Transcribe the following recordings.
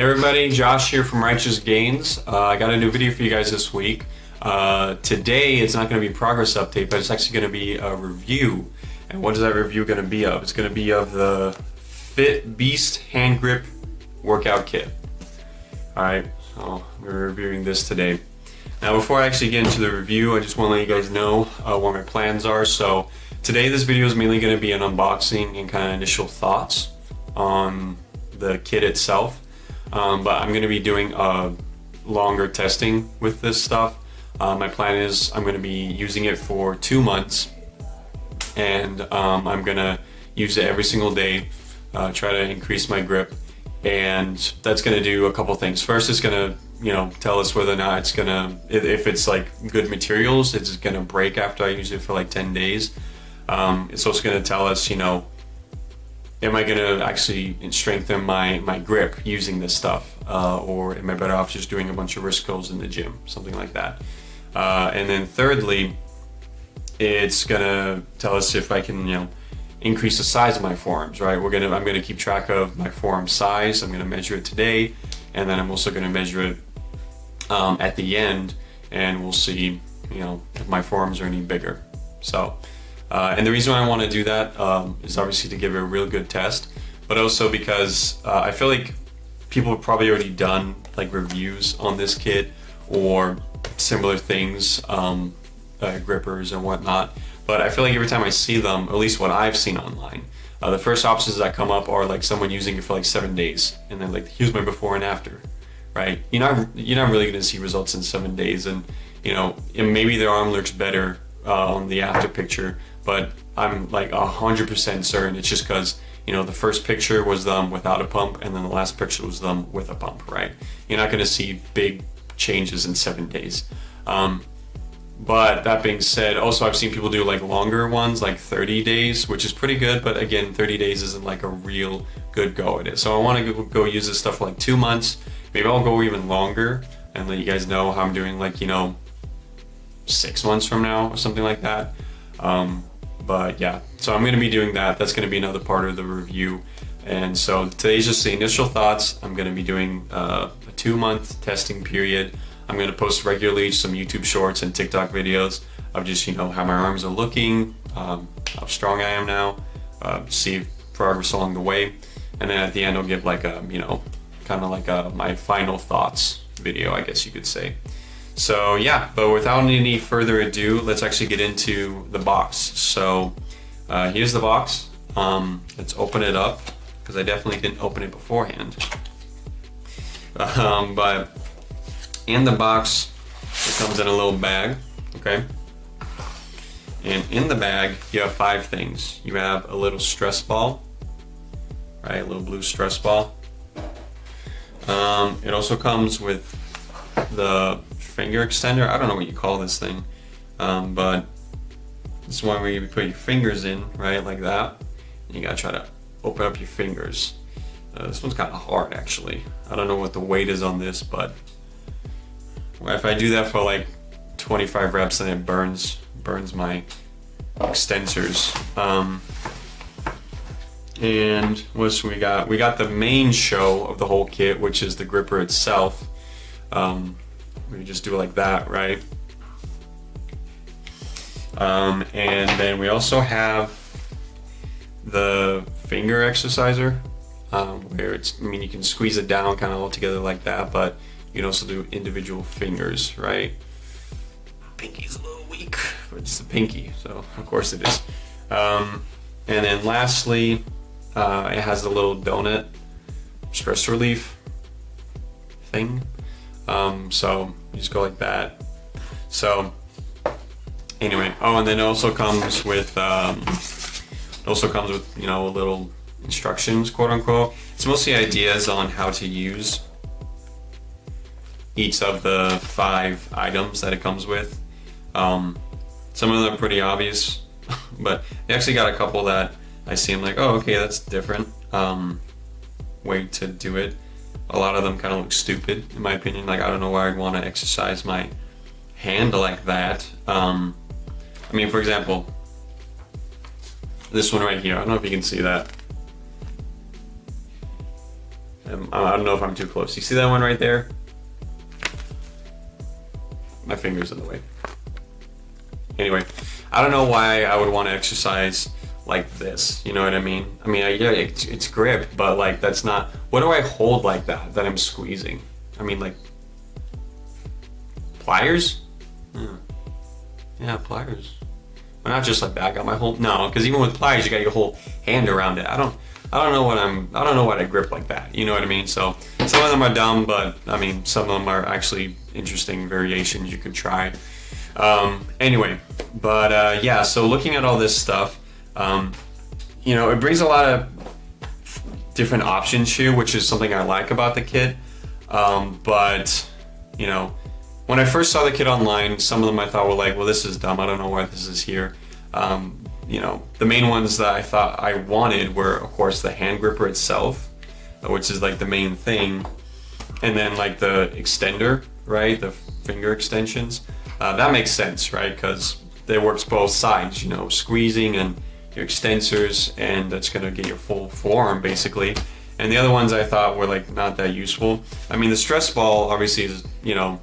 Hey everybody, Josh here from Righteous Gains. I got a new video for you guys this week. Today it's not going to be a progress update, but it's actually going to be a review. And what is that review going to be of? It's going to be of the Fitbeast hand grip workout kit. Alright, so we're reviewing this today. Now before I actually get into the review, I just want to let you guys know what my plans are. So today this video is mainly going to be an unboxing and kind of initial thoughts on the kit itself. But I'm going to be doing longer testing with this stuff. My plan is I'm going to be using it for 2 months, and I'm going to use it every single day, try to increase my grip, and that's going to do a couple things. First, it's going to tell us whether or not it's going to, if it's like good materials, it's going to break after I use it for like 10 days. It's also going to tell us, am I going to actually strengthen my grip using this stuff? Or am I better off just doing a bunch of wrist curls in the gym? Something like that. And then thirdly, it's going to tell us if I can, increase the size of my forearms, right? I'm going to keep track of my forearm size. I'm going to measure it today. And then I'm also going to measure it at the end. And we'll see, if my forearms are any bigger. So. And the reason why I want to do that is obviously to give it a real good test, but also because I feel like people have probably already done like reviews on this kit or similar things, grippers and whatnot. But I feel like every time I see them, at least what I've seen online, the first options that come up are like someone using it for like 7 days, and then like here's my before and after, right? You're not really going to see results in 7 days, and and maybe their arm looks better on the after picture. But I'm like 100% certain it's just because, the first picture was them without a pump, and then the last picture was them with a pump, right? You're not going to see big changes in 7 days. But that being said, also I've seen people do like longer ones, like 30 days, which is pretty good. But again, 30 days isn't like a real good go at it. So I want to go use this stuff for like 2 months. Maybe I'll go even longer and let you guys know how I'm doing, like, 6 months from now or something like that. But yeah, so I'm going to be doing that. That's going to be another part of the review. And so today's just the initial thoughts. I'm going to be doing a 2-month testing period. I'm going to post regularly some YouTube shorts and TikTok videos of just, how my arms are looking, how strong I am now, see progress along the way. And then at the end, I'll give like a, kind of like my final thoughts video, I guess you could say. So yeah, but without any further ado, let's actually get into the box. So here's the box. Let's open it up, because I definitely didn't open it beforehand. But in the box, it comes in a little bag, okay? And in the bag, you have 5 things. You have a little stress ball, right? A little blue stress ball. It also comes with the finger extender. I don't know what you call this thing, but it's one where you put your fingers in, right, like that, and you gotta try to open up your fingers. This one's kind of hard, actually. I don't know what the weight is on this, but if I do that for like 25 reps, then it burns my extensors. And what else we got? We got the main show of the whole kit, which is the gripper itself. We just do it like that, right? And then we also have the finger exerciser, where you can squeeze it down kind of all together like that, but you can also do individual fingers, right? Pinky's a little weak, but it's the pinky, so of course it is. And then lastly, it has the little donut stress relief thing. So you just go like that. So anyway, and then it also comes with a little instructions, quote unquote. It's mostly ideas on how to use each of the 5 items that it comes with. Some of them are pretty obvious, but they actually got a couple that I see. I'm like, oh, okay, that's different way to do it. A lot of them kind of look stupid, in my opinion. Like, I don't know why I'd want to exercise my hand like that. For example, this one right here. I don't know if you can see that. I don't know if I'm too close. You see that one right there? My finger's in the way. Anyway, I don't know why I would want to exercise like this. You know what I mean? I mean, yeah, it's grip, but like that's not. What do I hold like that I'm squeezing? I mean, like pliers? Yeah, pliers. Well, not just like that. I got my whole because even with pliers, you got your whole hand around it. I don't know what I grip like that. You know what I mean? So some of them are dumb, but I mean some of them are actually interesting variations you could try. Anyway, but yeah. So looking at all this stuff, you know, it brings a lot of different options here, which is something I like about the kit. But you know, when I first saw the kit online, some of them I thought were like, well, this is dumb. I don't know why this is here. You know, the main ones that I thought I wanted were, of course, the hand gripper itself, which is like the main thing, and then like the extender, right? The finger extensions. That makes sense, right? Because it works both sides, you know, squeezing and your extensors, and that's gonna get your full forearm basically. And the other ones I thought were like not that useful. I mean, the stress ball obviously is, you know,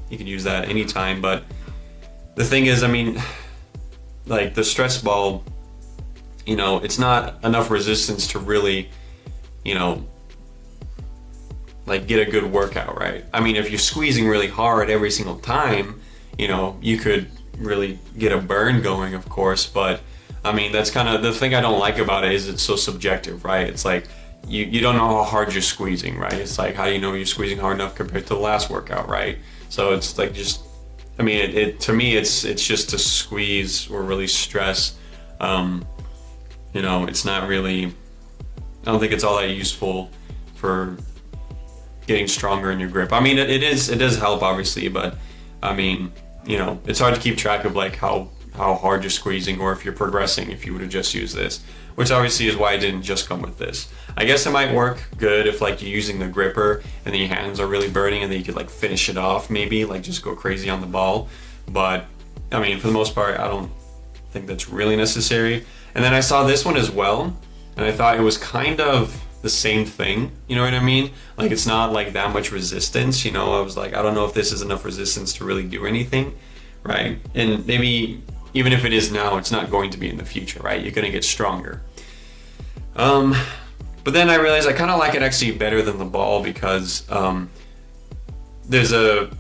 you can use that anytime, but the thing is, I mean, like the stress ball, you know, it's not enough resistance to really, you know, like get a good workout, right? I mean, if you're squeezing really hard every single time, you know, you could really get a burn going, of course, but I mean, that's kind of the thing I don't like about it is it's so subjective, right? It's like you don't know how hard you're squeezing, right? It's like, how do you know you're squeezing hard enough compared to the last workout, right? So it's like just, I mean, it to me, it's just to squeeze or really stress. You know, it's not really, I don't think it's all that useful for getting stronger in your grip. I mean, it does help obviously, but I mean, you know, it's hard to keep track of like how hard you're squeezing or if you're progressing if you would have just used this, which obviously is why I didn't just come with this. I guess it might work good if like you're using the gripper and then your hands are really burning and then you could like finish it off, maybe like just go crazy on the ball. But I mean, for the most part, I don't think that's really necessary. And then I saw this one as well, and I thought it was kind of the same thing, you know what I mean? Like it's not like that much resistance, you know. I was like, I don't know if this is enough resistance to really do anything, right? And maybe even if it is now, it's not going to be in the future, right? You're gonna get stronger. But then I realized I kind of like it actually better than the ball because there's a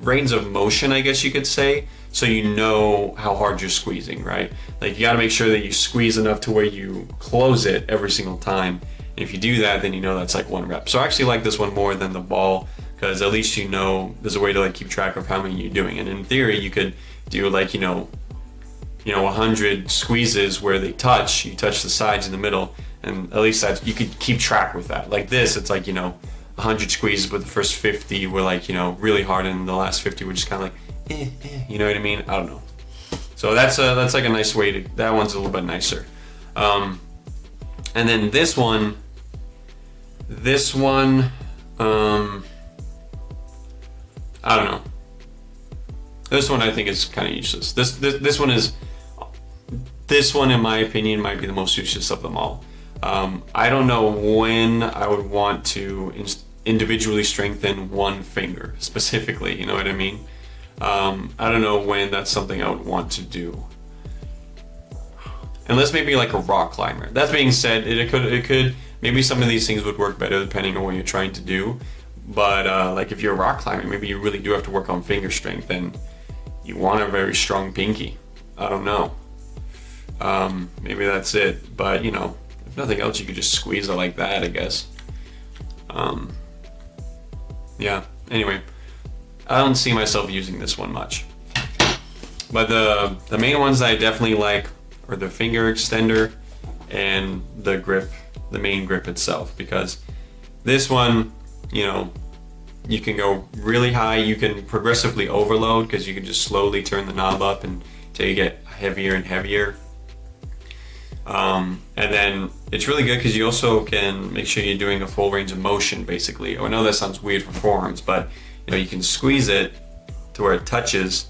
range of motion, I guess you could say, so you know how hard you're squeezing, right? Like you got to make sure that you squeeze enough to where you close it every single time. And if you do that, then you know that's like one rep. So I actually like this one more than the ball because at least you know there's a way to like keep track of how many you're doing. And in theory, you could do like, you know, 100 squeezes where they touch, you touch the sides in the middle, and at least that you could keep track with that. Like this, it's like, you know, 100 squeezes, but the first 50 were like, you know, really hard, and the last 50 were just kind of like, you know what I mean? I don't know. So that's like a nice way to, that one's a little bit nicer. And then this one, I don't know. This one I think is kind of useless. This one in my opinion might be the most useless of them all. I don't know when I would want to individually strengthen one finger specifically, you know what I mean? I don't know when that's something I would want to do. Unless maybe like a rock climber. That being said, it could maybe some of these things would work better depending on what you're trying to do. But like if you're rock climbing, maybe you really do have to work on finger strength and you want a very strong pinky. I don't know. Maybe that's it. But you know, if nothing else, you could just squeeze it like that, I guess. Yeah, anyway, I don't see myself using this one much. But the main ones that I definitely like are the finger extender and the grip, the main grip itself, because this one, you know, you can go really high, you can progressively overload because you can just slowly turn the knob up until you get heavier and heavier. And then it's really good because you also can make sure you're doing a full range of motion, basically. I know that sounds weird for forearms, but you know, you can squeeze it to where it touches,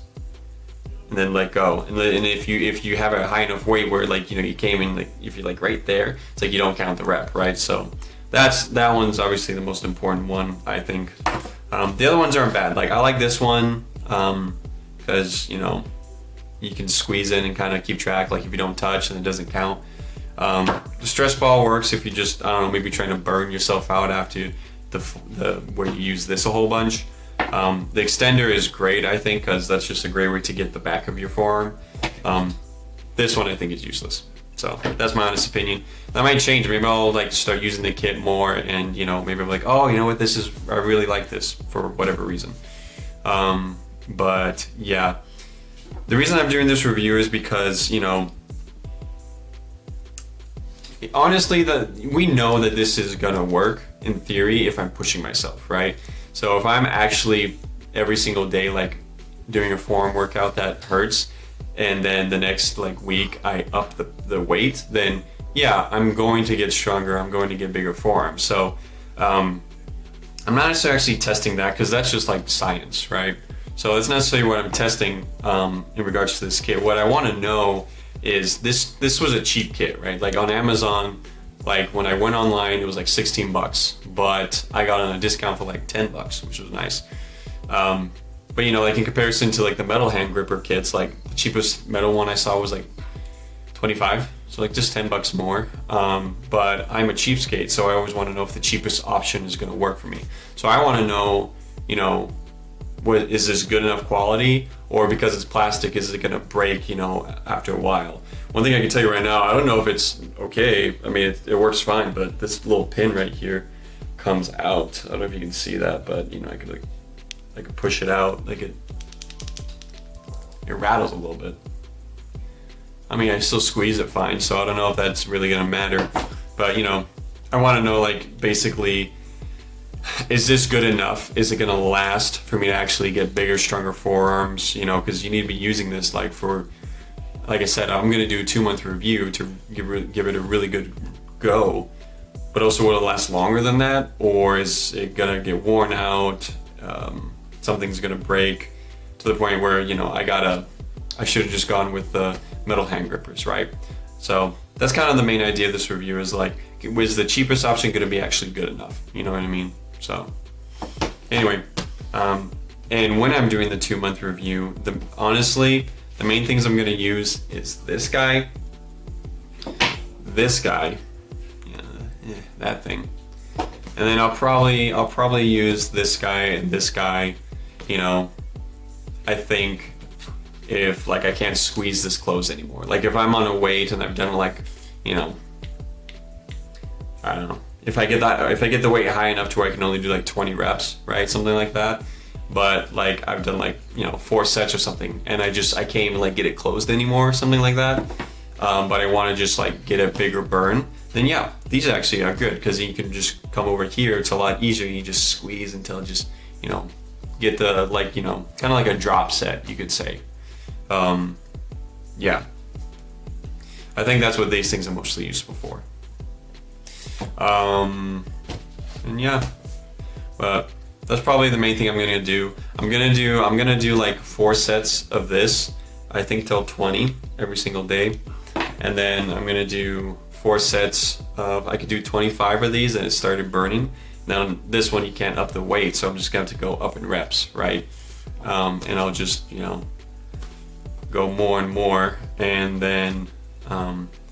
and and then let go. And if you have a high enough weight where like, you know, you came in, like if you're like right there, it's like you don't count the rep, right? So that one's obviously the most important one, I think. The other ones aren't bad. Like I like this one because you know, you can squeeze in and kind of keep track. Like if you don't touch, then it doesn't count. The stress ball works if you just, I don't know, maybe trying to burn yourself out after the where you use this a whole bunch. The extender is great, I think, because that's just a great way to get the back of your forearm. This one I think is useless. So that's my honest opinion. That might change. Maybe I'll like start using the kit more, and you know, maybe I'm like, oh, you know what, I really like this for whatever reason. But yeah, the reason I'm doing this review is because, you know, honestly, we know that this is gonna work in theory if I'm pushing myself, right? So if I'm actually every single day like doing a forearm workout that hurts, and then the next like week I up the weight, then yeah, I'm going to get stronger. I'm going to get bigger forearms. So I'm not necessarily actually testing that because that's just like science, right? So it's not necessarily what I'm testing in regards to this kit. What I want to know is this was a cheap kit, right? Like on Amazon, like when I went online, it was like $16, but I got on a discount for like $10, which was nice. But you know, like in comparison to like the metal hand gripper kits, like the cheapest metal one I saw was like 25, so like just $10 more. But I'm a cheapskate, so I always want to know if the cheapest option is going to work for me. So I want to know, you know, is this good enough quality, or because it's plastic, is it going to break, you know, after a while? One thing I can tell you right now, I don't know if it's okay. I mean, it works fine, but this little pin right here comes out. I don't know if you can see that, but you know, I could push it out, like it rattles a little bit. I mean, I still squeeze it fine, so I don't know if that's really gonna matter. But you know, I want to know, like, basically, is this good enough? Is it gonna last for me to actually get bigger, stronger forearms? You know, because you need to be using this like for, like I said, I'm gonna do a 2-month review to give it a really good go. But also, will it last longer than that, or is it gonna get worn out? Something's gonna break to the point where, you know, I should have just gone with the metal hand grippers, right? So that's kind of the main idea of this review, is like, was the cheapest option gonna be actually good enough? You know what I mean? So anyway, and when I'm doing the 2-month review, honestly, the main things I'm gonna use is this guy, yeah, that thing, and then I'll probably use this guy and this guy. You know, I think if like I can't squeeze this close anymore, like if I'm on a weight and I've done like, you know, I don't know, if I get the weight high enough to where I can only do like 20 reps, right, something like that, but like I've done like, you know, 4 sets or something, and I can't even like get it closed anymore or something like that, but I want to just like get a bigger burn, then yeah, these actually are good, because you can just come over here. It's a lot easier. You just squeeze until it just, you know, get the, like, you know, kind of like a drop set, you could say. Yeah, I think that's what these things are mostly useful for. And yeah, but that's probably the main thing I'm gonna do. I'm gonna do like 4 sets of this, I think till 20 every single day, and then I'm gonna do 4 sets of, I could do 25 of these, and it started burning. Now this one you can't up the weight, so I'm just gonna have to go up in reps, right? And I'll just, you know, go more and more, and then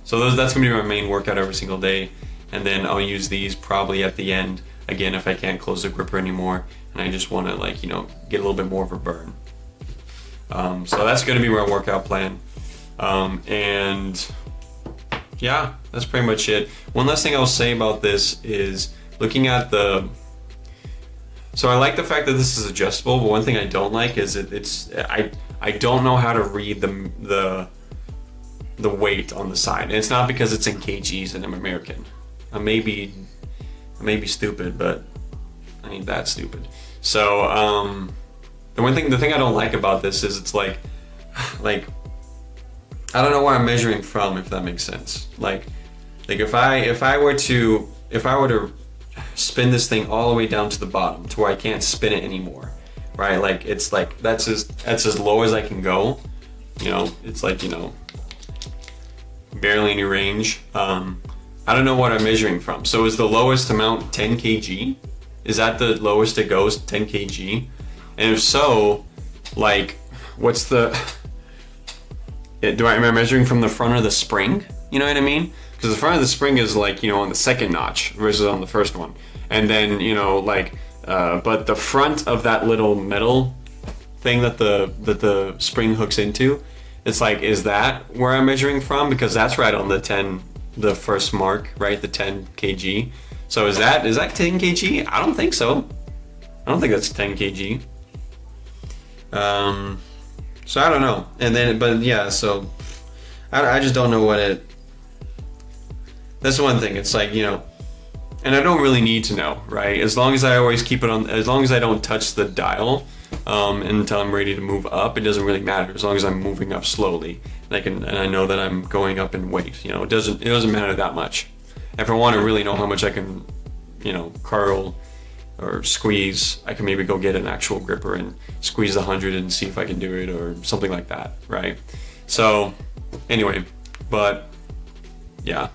so that's gonna be my main workout every single day, and then I'll use these probably at the end again if I can't close the gripper anymore, and I just want to, like, you know, get a little bit more of a burn. So that's gonna be my workout plan, and yeah, that's pretty much it. One last thing I'll say about this is looking at so I like the fact that this is adjustable, but one thing I don't like is I don't know how to read the weight on the side. And it's not because it's in kgs and I'm American. I may be stupid, but I ain't that stupid. So the thing I don't like about this is it's like I don't know where I'm measuring from, if that makes sense. Like if I were to spin this thing all the way down to the bottom to where I can't spin it anymore, right? Like it's like that's as low as I can go. You know, it's like, you know, barely any range. I don't know what I'm measuring from. So is the lowest amount 10 kg? Is that the lowest it goes, 10 kg? And if so, like, what's the... am I measuring from the front of the spring? You know what I mean? Because the front of the spring is like, you know, on the second notch versus on the first one. And then, you know, like, but the front of that little metal thing that the spring hooks into, it's like, is that where I'm measuring from? Because that's right on the first mark, right? The 10 kg. So is that 10 kg? I don't think so. I don't think that's 10 kg. So I don't know. And then, but yeah, so I just don't know what it... That's one thing. It's like, you know, and I don't really need to know, right? As long as I always keep it on, as long as I don't touch the dial until I'm ready to move up, it doesn't really matter. As long as I'm moving up slowly, and I know that I'm going up in weight. You know, it doesn't matter that much. If I want to really know how much I can, you know, curl or squeeze, I can maybe go get an actual gripper and squeeze the 100 and see if I can do it or something like that, right? So anyway, but yeah,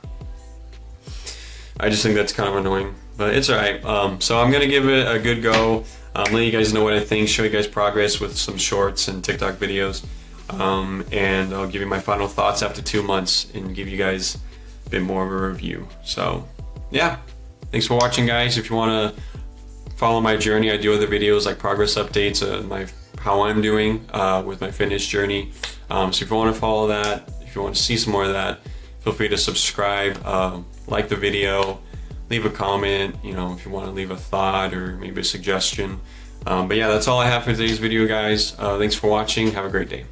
I just think that's kind of annoying, but it's all right. So I'm gonna give it a good go. Let you guys know what I think, show you guys progress with some shorts and TikTok videos, and I'll give you my final thoughts after 2 months and give you guys a bit more of a review. So yeah, thanks for watching, guys. If you want to follow my journey, I do other videos like progress updates, how I'm doing with my fitness journey. So if you want to follow that, if you want to see some more of that, feel free to subscribe, like the video, leave a comment, you know, if you want to leave a thought or maybe a suggestion. But yeah, that's all I have for today's video, guys. Thanks for watching. Have a great day.